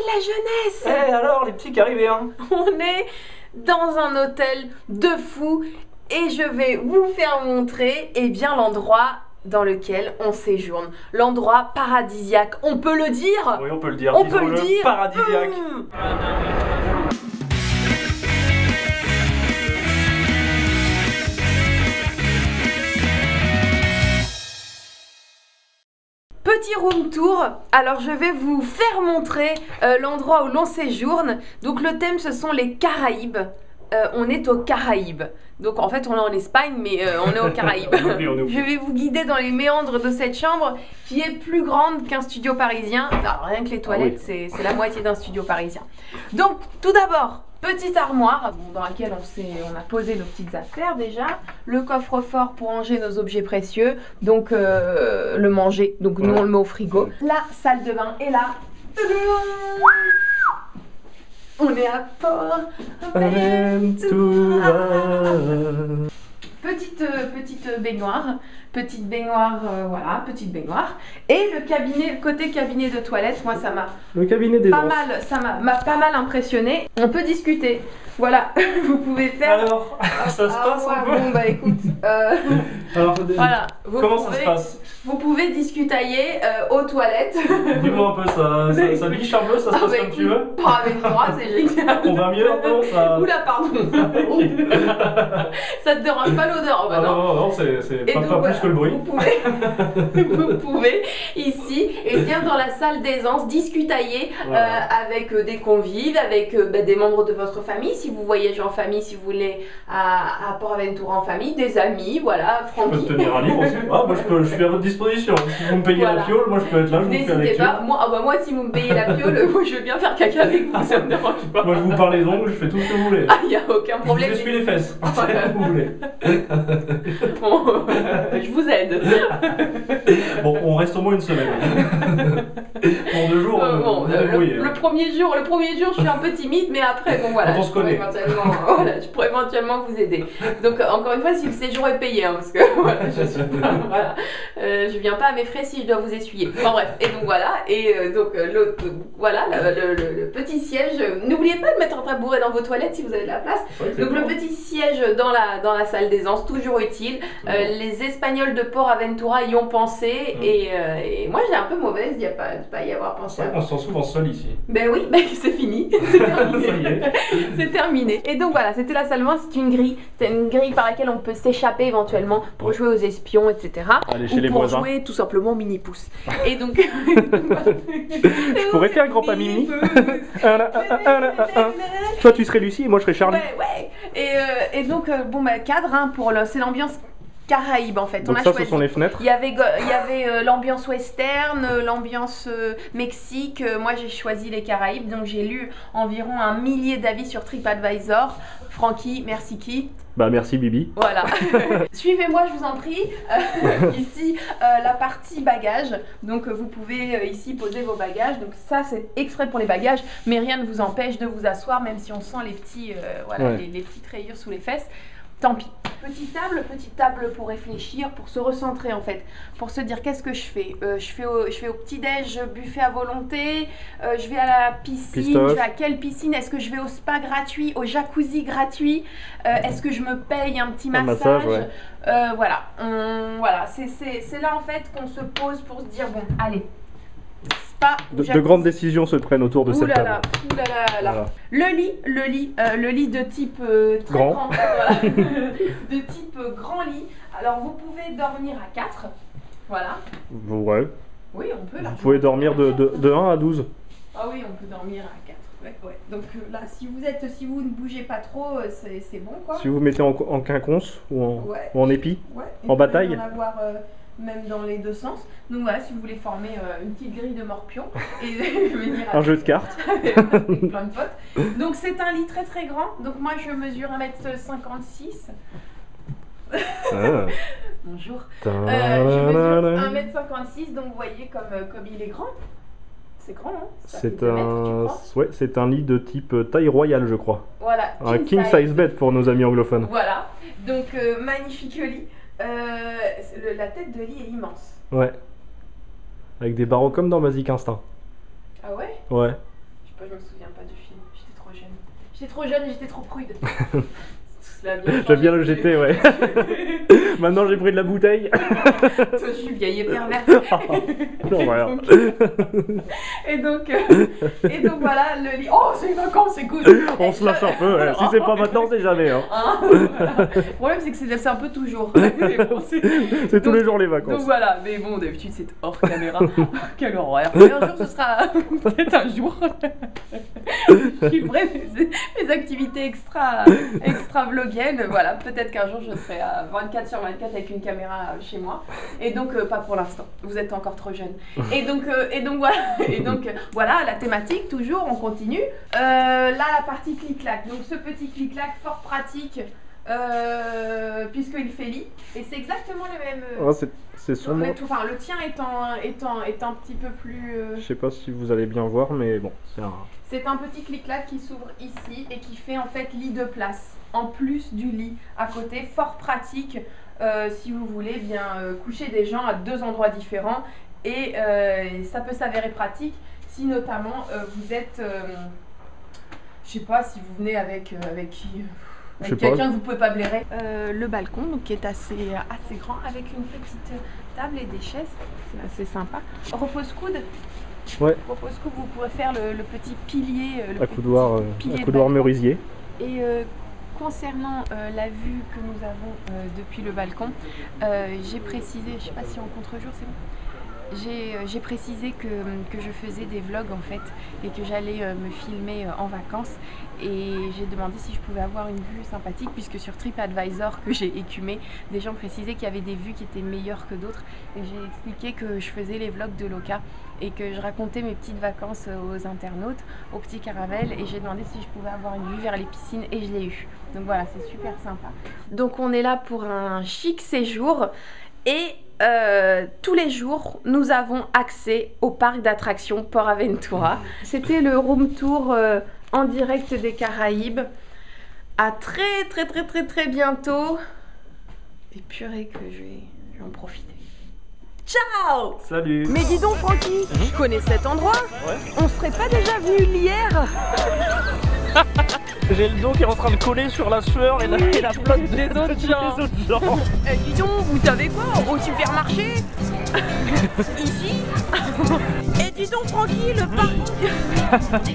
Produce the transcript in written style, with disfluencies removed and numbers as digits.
la jeunesse! Eh alors, les petits Caribéens? On est dans un hôtel de fou et je vais vous faire montrer l'endroit dans lequel on séjourne. L'endroit paradisiaque, on peut le dire? Oui, on peut le dire. On peut le dire. Paradisiaque. Petit room tour, alors je vais vous faire montrer l'endroit où l'on séjourne. Donc le thème ce sont les Caraïbes, on est aux Caraïbes. Donc en fait on est en Espagne mais on est aux Caraïbes. Je vais vous guider dans les méandres de cette chambre qui est plus grande qu'un studio parisien. Alors, rien que les toilettes c'est la moitié d'un studio parisien. Donc tout d'abord, petite armoire dans laquelle on a posé nos petites affaires déjà. Le coffre-fort pour ranger nos objets précieux. Donc le manger. Donc nous on le met au frigo. La salle de bain est là. On est à Port-Aventura. Petite baignoire. Petite baignoire, voilà, petite baignoire. Et le cabinet, côté cabinet de toilette, moi ça m'a le cabinet des pas mal, ça m'a pas mal impressionné. On peut discuter. Voilà, vous pouvez faire. Alors, ça se passe un peu. Bon bah écoute, alors, voilà. Comment ça se passe? Vous pouvez discutailler aux toilettes. Dis-moi un peu, ça biche un peu, ça se passe comme tu veux. Pas avec moi, c'est génial. On va mieux un peu, ça. Oula, pardon. Ça te dérange pas l'odeur? Ah non, c'est pas plus que le bruit. Vous pouvez ici, et bien dans la salle d'aisance, discutailler avec des convives, avec des membres de votre famille. Si vous voyagez en famille, si vous voulez à Port-Aventura en famille, des amis, voilà, Francky. Je peux te tenir un livre aussi. Ah, moi je suis à votre disposition. Si vous me payez la piole, moi je peux être là, je vous fais la lecture. N'hésitez pas, moi si vous me payez la piole, moi je veux bien faire caca avec vous, ça me dérange pas. Moi je vous parle les ongles, je fais tout ce que vous voulez. Ah, y a aucun problème. Je vous essuie les fesses, si vous voulez. Bon, je vous aide. Bon, on reste au moins une semaine. Pour 2 jours, le premier jour, je suis un peu timide, mais après, bon voilà. Quand on se connaît. Je pourrais éventuellement vous aider. Donc encore une fois, si le séjour est payé, hein, parce que voilà, je viens pas à mes frais si je dois vous essuyer. Enfin bref, et donc voilà, l'autre, voilà, le petit siège. N'oubliez pas de mettre un tabouret dans vos toilettes si vous avez de la place. Donc le petit siège dans la salle d'aisance, toujours utile. Les Espagnols de Port-Aventura y ont pensé, et moi j'ai un peu mauvaise d'y pas y avoir pensé. On se sent souvent seul ici. Ben oui, c'est fini, c'est terminé. C'est terminé. Et donc voilà, c'était la salle de bain, c'est une grille. C'est une grille par laquelle on peut s'échapper éventuellement pour jouer aux espions, etc. Aller chez les pour voisins. Jouer tout simplement mini-pouce. Et donc... Je pourrais faire grand-pas Mimi. Toi tu serais Lucie et moi je serais Charlie. Ouais. Et donc, cadre, hein, c'est l'ambiance Caraïbes en fait. Donc on a ça, choisi. ce sont les fenêtres. Il y avait l'ambiance western, l'ambiance Mexique. Moi j'ai choisi les Caraïbes, donc j'ai lu environ 1 millier d'avis sur TripAdvisor. Francky, merci qui? Bah merci Bibi. Voilà. Suivez-moi, je vous en prie. Ici, la partie bagages. Donc vous pouvez ici poser vos bagages. Donc ça c'est exprès pour les bagages, mais rien ne vous empêche de vous asseoir, même si on sent les petits, les petites rayures sous les fesses. Tant pis. Petite table pour réfléchir, pour se recentrer en fait, pour se dire qu'est-ce que je fais. Je fais au petit-déj, buffet à volonté, je vais à la piscine, je vais à quelle piscine, est-ce que je vais au spa gratuit, au jacuzzi gratuit, est-ce que je me paye un petit massage, voilà, c'est là en fait qu'on se pose pour se dire bon, allez. De grandes décisions se prennent autour de cette table. Voilà. Le lit de type très grand, voilà. De type grand lit. Alors vous pouvez dormir à 4, voilà. Ouais. Oui, on peut. Vous pouvez dormir de 1 à 12. Ah oui, on peut dormir à 4. Ouais. Donc là, si vous ne bougez pas trop, c'est bon quoi. Si vous mettez en quinconce ou en épi, en bataille. On peut en avoir même dans les deux sens. Donc voilà, si vous voulez former une petite grille de morpion et venir un jeu de cartes avec plein de potes. Donc c'est un lit très très grand. Donc moi je mesure 1m56. Bonjour. Je mesure 1m56, donc vous voyez comme il est grand. C'est grand, hein? C'est un lit de type taille royale, je crois. Voilà. Un king size bed pour nos amis anglophones. Voilà. Donc magnifique lit. La tête de lit est immense. Ouais. Avec des barreaux comme dans Basic Instinct. Ah ouais? Ouais. Je sais pas, je me souviens pas du film. J'étais trop jeune. J'étais trop jeune et j'étais trop prude. J'aime bien le GT, ouais. Maintenant j'ai pris de la bouteille. Toi, je suis vieille et perverse. Non, voilà. Et donc voilà, le lit. Oh, c'est une vacances, c'est good. On se lâche un peu, ouais. Si c'est pas maintenant, c'est jamais. Hein. Voilà. Le problème, c'est que c'est un peu toujours. Bon, c'est tous les jours les vacances. Donc voilà, mais bon, d'habitude, c'est hors caméra. Quelle horreur. Mais un jour, ce sera peut-être un jour. Je ferai mes activités extra vloguiennes. Voilà, peut-être qu'un jour, je serai à 24/24 avec une caméra chez moi. Et donc, pas pour l'instant. Vous êtes encore trop jeune. Et donc voilà, la thématique, toujours, on continue. Là, la partie clic-clac. Donc, ce petit clic-clac fort pratique, puisqu'il fait lit. Et c'est exactement les mêmes. C'est son nom. Enfin, le tien est un petit peu plus. Je sais pas si vous allez bien voir, mais bon, c'est un petit clic-clac qui s'ouvre ici et qui fait en fait lit de place. En plus du lit à côté, fort pratique si vous voulez bien coucher des gens à 2 endroits différents. Et ça peut s'avérer pratique si notamment vous êtes, je sais pas, si vous venez avec quelqu'un que vous pouvez pas blairer. Le balcon donc, qui est assez grand avec une petite table et des chaises, c'est assez sympa. Repose-coude. Ouais. Repose-coude, vous pourrez faire le petit pilier, à coudoir merisier. Et concernant la vue que nous avons depuis le balcon, j'ai précisé, je sais pas si en contre-jour c'est bon, j'ai précisé que je faisais des vlogs en fait et que j'allais me filmer en vacances, et j'ai demandé si je pouvais avoir une vue sympathique, puisque sur TripAdvisor que j'ai écumé, des gens précisaient qu'il y avait des vues qui étaient meilleures que d'autres, et j'ai expliqué que je faisais les vlogs de Loca et que je racontais mes petites vacances aux internautes, aux petits caramels, et j'ai demandé si je pouvais avoir une vue vers les piscines et je l'ai eu. Donc voilà, c'est super sympa. Donc on est là pour un chic séjour et tous les jours nous avons accès au parc d'attractions Port Aventura. C'était le room tour en direct des Caraïbes. À très bientôt. Et purée que je vais en profiter. Ciao! Salut! Mais dis donc Francky, je connais cet endroit. Ouais. On serait pas déjà venu hier? J'ai le dos qui est en train de coller sur la sueur et la flotte des autres gens. Dis donc, vous savez quoi? Au supermarché? Ici? Et dis donc Francky, le parc.